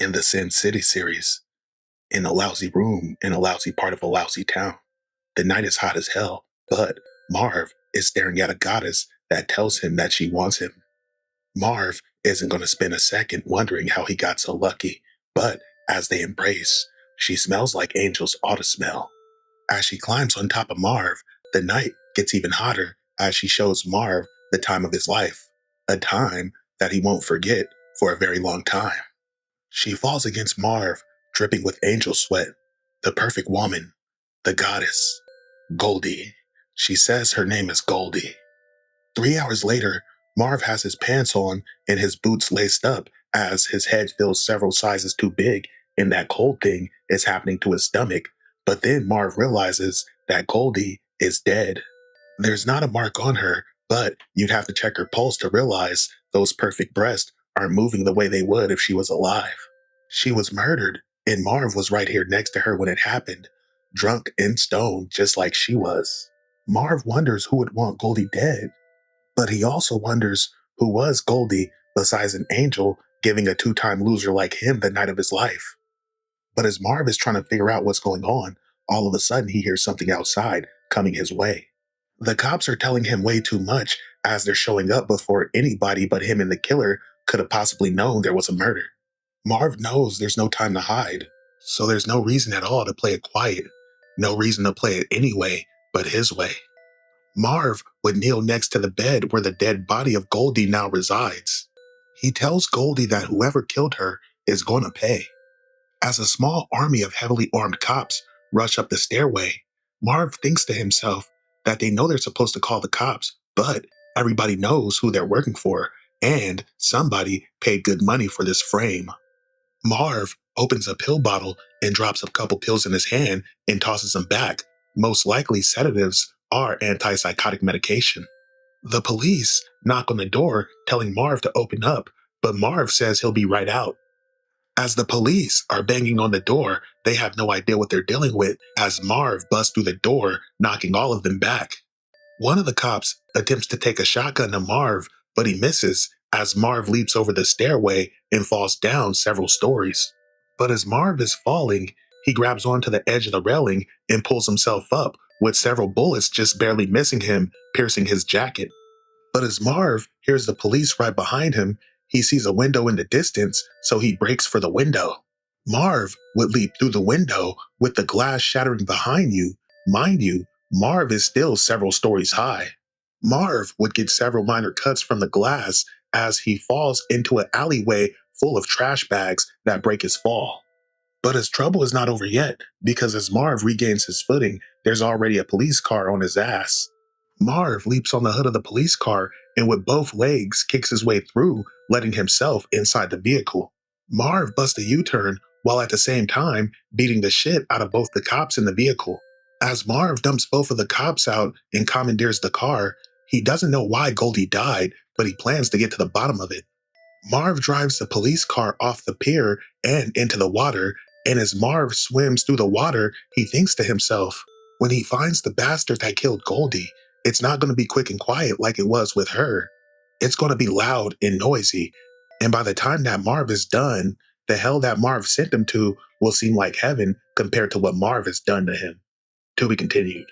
in the Sin City series, in a lousy room in a lousy part of a lousy town. The night is hot as hell, but Marv is staring at a goddess that tells him that she wants him. Marv isn't going to spend a second wondering how he got so lucky, but as they embrace, she smells like angels ought to smell. As she climbs on top of Marv, the night gets even hotter as she shows Marv the time of his life, a time that he won't forget for a very long time. She falls against Marv, dripping with angel sweat. The perfect woman, the goddess, Goldie. She says her name is Goldie. 3 hours later, Marv has his pants on and his boots laced up as his head feels several sizes too big and that cold thing is happening to his stomach. But then Marv realizes that Goldie is dead. There's not a mark on her, but you'd have to check her pulse to realize those perfect breasts aren't moving the way they would if she was alive. She was murdered, and Marv was right here next to her when it happened, drunk and stoned just like she was. Marv wonders who would want Goldie dead, but he also wonders who was Goldie besides an angel giving a two-time loser like him the night of his life. But as Marv is trying to figure out what's going on, all of a sudden he hears something outside coming his way. The cops are telling him way too much as they're showing up before anybody but him and the killer could have possibly known there was a murder. Marv knows there's no time to hide, so there's no reason at all to play it quiet. No reason to play it any way but his way. Marv would kneel next to the bed where the dead body of Goldie now resides. He tells Goldie that whoever killed her is going to pay. As a small army of heavily armed cops rush up the stairway, Marv thinks to himself that they know they're supposed to call the cops, but everybody knows who they're working for, and somebody paid good money for this frame. Marv opens a pill bottle and drops a couple pills in his hand and tosses them back. Most likely sedatives are antipsychotic medication. The police knock on the door telling Marv to open up, but Marv says he'll be right out. As the police are banging on the door, they have no idea what they're dealing with as Marv busts through the door, knocking all of them back. One of the cops attempts to take a shotgun to Marv, but he misses as Marv leaps over the stairway and falls down several stories. But as Marv is falling, he grabs onto the edge of the railing and pulls himself up, with several bullets just barely missing him, piercing his jacket. But as Marv hears the police right behind him, he sees a window in the distance, so he breaks for the window. Marv would leap through the window with the glass shattering behind you. Mind you, Marv is still several stories high. Marv would get several minor cuts from the glass as he falls into an alleyway full of trash bags that break his fall. But his trouble is not over yet, because as Marv regains his footing, there's already a police car on his ass. Marv leaps on the hood of the police car and with both legs kicks his way through, letting himself inside the vehicle. Marv busts a U-turn while at the same time beating the shit out of both the cops in the vehicle. As Marv dumps both of the cops out and commandeers the car, he doesn't know why Goldie died, but he plans to get to the bottom of it. Marv drives the police car off the pier and into the water, and as Marv swims through the water, he thinks to himself, when he finds the bastard that killed Goldie, it's not going to be quick and quiet like it was with her. It's going to be loud and noisy, and by the time that Marv is done, the hell that Marv sent him to will seem like heaven compared to what Marv has done to him. To be continued.